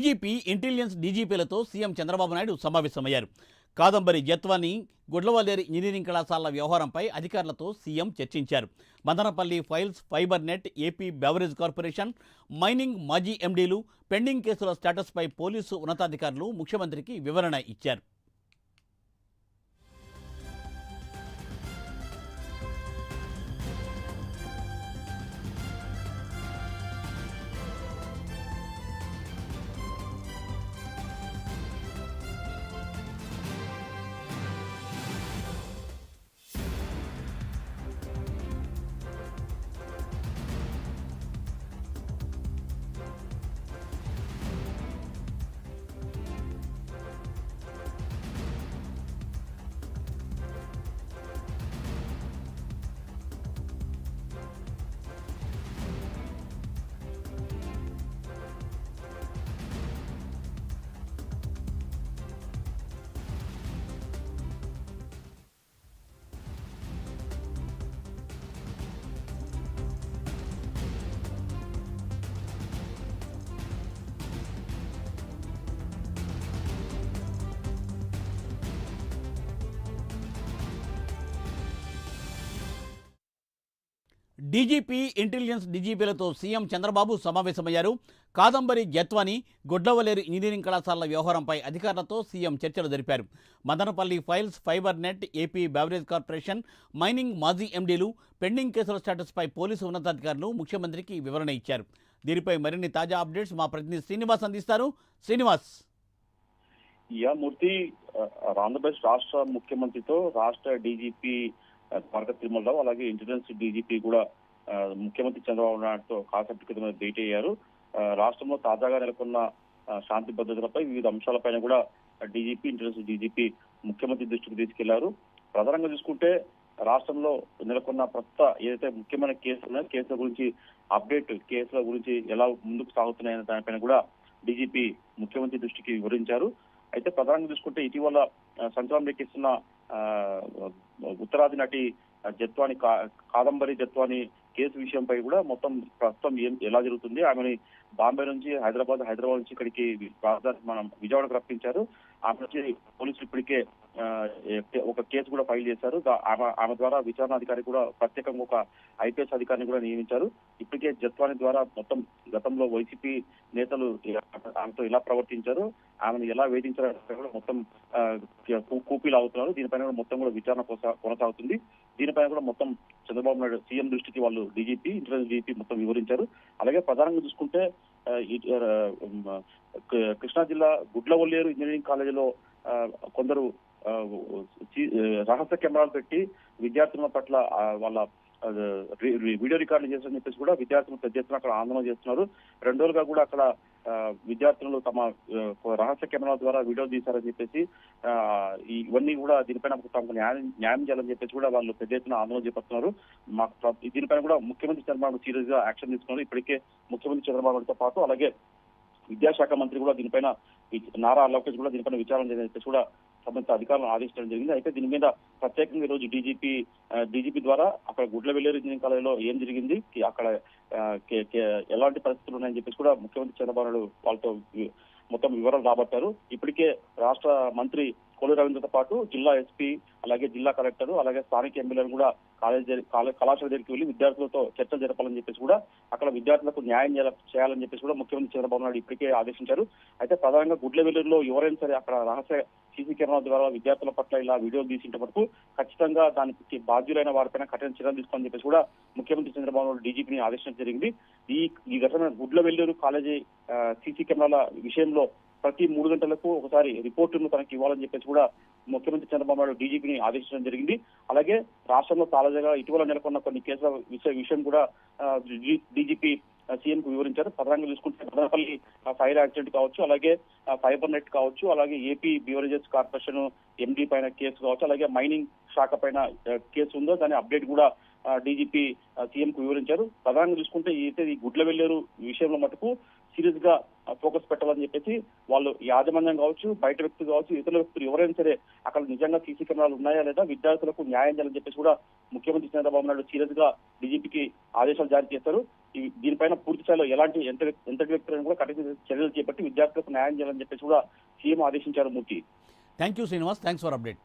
DGP, intelligence డీజీపీలతో CM Chandrababu Naidu సమావేశమయ్యారు. Kadambari Jethwani, Gudlavalleru engineering కళాశాలల వ్యవహారంపై అధికారులతో సీఎం చర్చించారు. Madanapalle files, fibre net, AP beverage corporation, mining మాజీ ఎండీలు, పెండింగ్ కేసుల స్టేటస్పై పోలీసు ఉన్నతాధికారులు ముఖ్యమంత్రికి వివరణ ఇచ్చారు. డీజీపీ, ఇంటెలిజెన్స్ డీజీపీలతో సీఎం చంద్రబాబు సమావేశమయ్యారు. కాదంబరి జత్వాని, గుడ్లవల్లేరు ఇంజనీరింగ్ కళాశాలల వ్యవహారంపై అధికారులతో సీఎం చర్చలు జరిపారు. Madanapalle files, fibre net, AP beverage corporation, mining మాజీ ఎండీలు, పెండింగ్ కేసుల స్టేటస్పై పోలీసు ఉన్నతాధికారులు ముఖ్యమంత్రికి వివరణ ఇచ్చారు. దీనిపై మరిన్ని తాజా అప్డేట్స్ మా ప్రతినిధి శ్రీనివాస్ అందిస్తారు. శ్రీనివాస్. మూర్తి, ఆంధ్రప్రదేశ్ రాష్ట్ర ముఖ్యమంత్రితో రాష్ట్ర డీజీపీ ద్వారకా తిరుమలరావు, అలాగే ఇంటెలిజెన్స్ డీజీపీ కూడా ముఖ్యమంత్రి చంద్రబాబు నాయుడుతో కాసేపటి క్రితం భేటీ అయ్యారు. రాష్ట్రంలో తాజాగా నెలకొన్న శాంతి భద్రతలపై వివిధ అంశాలపైన కూడా డీజీపీ, ఇంటెలిజెన్స్ డీజీపీ ముఖ్యమంత్రి దృష్టికి తీసుకెళ్లారు. ప్రధానంగా చూసుకుంటే రాష్ట్రంలో నెలకొన్న ప్రస్తుత ఏదైతే ముఖ్యమైన కేసులు ఉన్నాయో కేసుల గురించి అప్డేట్, కేసుల గురించి ఎలా ముందుకు సాగుతున్నాయనే దానిపైన కూడా డీజీపీ ముఖ్యమంత్రి దృష్టికి వివరించారు. అయితే ప్రధానంగా చూసుకుంటే ఇటీవల సంచలనం రేకిస్తున్న ఉత్తరాది నటి జత్వాని, కాదంబరి జత్వాని కేసు విషయంపై కూడా మొత్తం ప్రస్తుతం ఎలా జరుగుతుంది, ఆమెని బాంబే నుంచి హైదరాబాద్ నుంచి ఇక్కడికి రాజధాని మనం విజయవాడకు రప్పించారు. ఆమె నుంచి పోలీసులు ఇప్పటికే ఒక కేసు కూడా ఫైల్ చేశారు. ఆమె ద్వారా విచారణాధికారి కూడా ప్రత్యేకంగా ఒక ఐపీఎస్ అధికారిని కూడా నియమించారు. ఇప్పటికే జత్వాని ద్వారా మొత్తం గతంలో వైసీపీ నేతలు ఆమెతో ఎలా ప్రవర్తించారు, ఆమెను ఎలా వేధించారో కూడా మొత్తం కూపీలు అవుతున్నారు. దీనిపైన కూడా మొత్తం కూడా విచారణ కొనసాగుతుంది. దీనిపైన కూడా మొత్తం చంద్రబాబు నాయుడు సీఎం దృష్టికి వాళ్ళు డీజీపీ, ఇంటెలిజెన్స్ డీజీపీ మొత్తం వివరించారు. అలాగే ప్రధానంగా చూసుకుంటే కృష్ణా జిల్లా గుడ్లవల్లేరు ఇంజనీరింగ్ కాలేజీలో కొందరు రహస్య కెమెరాలు పెట్టి విద్యార్థుల పట్ల వాళ్ళ వీడియో రికార్డులు చేస్తారని చెప్పేసి కూడా విద్యార్థులు పెద్ద ఎత్తున అక్కడ ఆందోళన చేస్తున్నారు. 2 రోజులుగా కూడా అక్కడ విద్యార్థులు తమ రహస్య కెమెరాల ద్వారా వీడియో తీశారని చెప్పేసి ఇవన్నీ కూడా దీనిపైన తమకు న్యాయం చేయాలని చెప్పేసి కూడా వాళ్ళు పెద్ద ఎత్తున ఆందోళన చేపడుతున్నారు. దీనిపైన కూడా ముఖ్యమంత్రి చంద్రబాబు సీరియస్ గా యాక్షన్ తీసుకున్నారు. ఇప్పటికే ముఖ్యమంత్రి చంద్రబాబుతో పాటు అలాగే విద్యాశాఖ మంత్రి కూడా దీనిపైన, నారా లోకేష్ కూడా దీనిపైన విచారణ చేయాలని చెప్పేసి కూడా సంబంధిత అధికారులను ఆదేశించడం జరిగింది. అయితే దీని మీద ప్రత్యేకంగా ఈ రోజు డీజీపీ ద్వారా అక్కడ గుడ్లవల్లేరు ఇంజనీరింగ్ కాలేజీలో ఏం జరిగింది, అక్కడ ఎలాంటి పరిస్థితులు ఉన్నాయని చెప్పేసి కూడా ముఖ్యమంత్రి చంద్రబాబు నాయుడు వాళ్ళతో మొత్తం వివరాలు రాబట్టారు. ఇప్పటికే రాష్ట్ర మంత్రి కొల్లు రవీంద్రతో పాటు జిల్లా ఎస్పీ, అలాగే జిల్లా కలెక్టర్, అలాగే స్థానిక ఎమ్మెల్యేలు కూడా కళాశాల దగ్గరికి వెళ్లి విద్యార్థులతో చర్చలు జరపాలని చెప్పేసి కూడా అక్కడ విద్యార్థులకు న్యాయం చేయాలని చెప్పేసి కూడా ముఖ్యమంత్రి చంద్రబాబు నాయుడు ఇప్పటికే ఆదేశించారు. అయితే ప్రధానంగా గుడ్లవల్లేరులో ఎవరైనా సరే అక్కడ రహస్య సీసీ కెమెరాల ద్వారా విద్యార్థుల పట్ల ఇలా వీడియోలు తీసింటే మటుకు ఖచ్చితంగా దానికి బాధ్యులైన వారిపైన కఠిన చర్యలు తీసుకోవాలని చెప్పేసి కూడా ముఖ్యమంత్రి చంద్రబాబు నాయుడు డీజీపీని ఆదేశించడం జరిగింది. ఈ ఘటన గుడ్లవల్లేరు కాలేజీ సీసీ కెమెరాల విషయంలో ప్రతి 3 గంటలకు ఒకసారి రిపోర్టును తనకి ఇవ్వాలని చెప్పేసి కూడా ముఖ్యమంత్రి చంద్రబాబు నాయుడు డీజీపీని ఆదేశించడం జరిగింది. అలాగే రాష్ట్రంలో తాజాగా ఇటీవల నెలకొన్న కొన్ని కేసుల విషయం కూడా డీజీపీ సీఎం కు వివరించారు. ప్రధానంగా చూసుకుంటే మదనపల్లి ఫైర్ యాక్సిడెంట్ కావచ్చు, అలాగే ఫైబర్ నెట్ కావచ్చు, అలాగే ఏపీ బెవరేజెస్ కార్పొరేషన్ ఎండీ పైన కేసు కావచ్చు, అలాగే మైనింగ్ శాఖ పైన కేసు ఉందో దాని అప్డేట్ కూడా డీజీపీ సీఎం కు వివరించారు. ప్రధానంగా చూసుకుంటే ఈ గుడ్లవల్లేరు విషయంలో మటుకు సీరియస్ గా ఫోకస్ పెట్టాలని చెప్పేసి వాళ్ళు యాజమాన్యం కావచ్చు, బయట వ్యక్తులు కావచ్చు, ఇతర వ్యక్తులు ఎవరైనా సరే అక్కడ నిజంగా సీసీ కెమెరాలు ఉన్నాయా లేదా విద్యార్థులకు న్యాయం చేయాలని చెప్పేసి కూడా ముఖ్యమంత్రి చంద్రబాబు నాయుడు సీరియస్ గా డీజీపీకి ఆదేశాలు జారీ చేశారు. దీనిపైన పూర్తి స్థాయిలో ఎలాంటి ఎంతటి వ్యక్తులను కూడా కఠిన చర్యలు చేపట్టి విద్యార్థులకు న్యాయం చేయాలని చెప్పేసి కూడా సీఎం ఆదేశించారు. Murthy. Thank you Srinivas, thanks for update.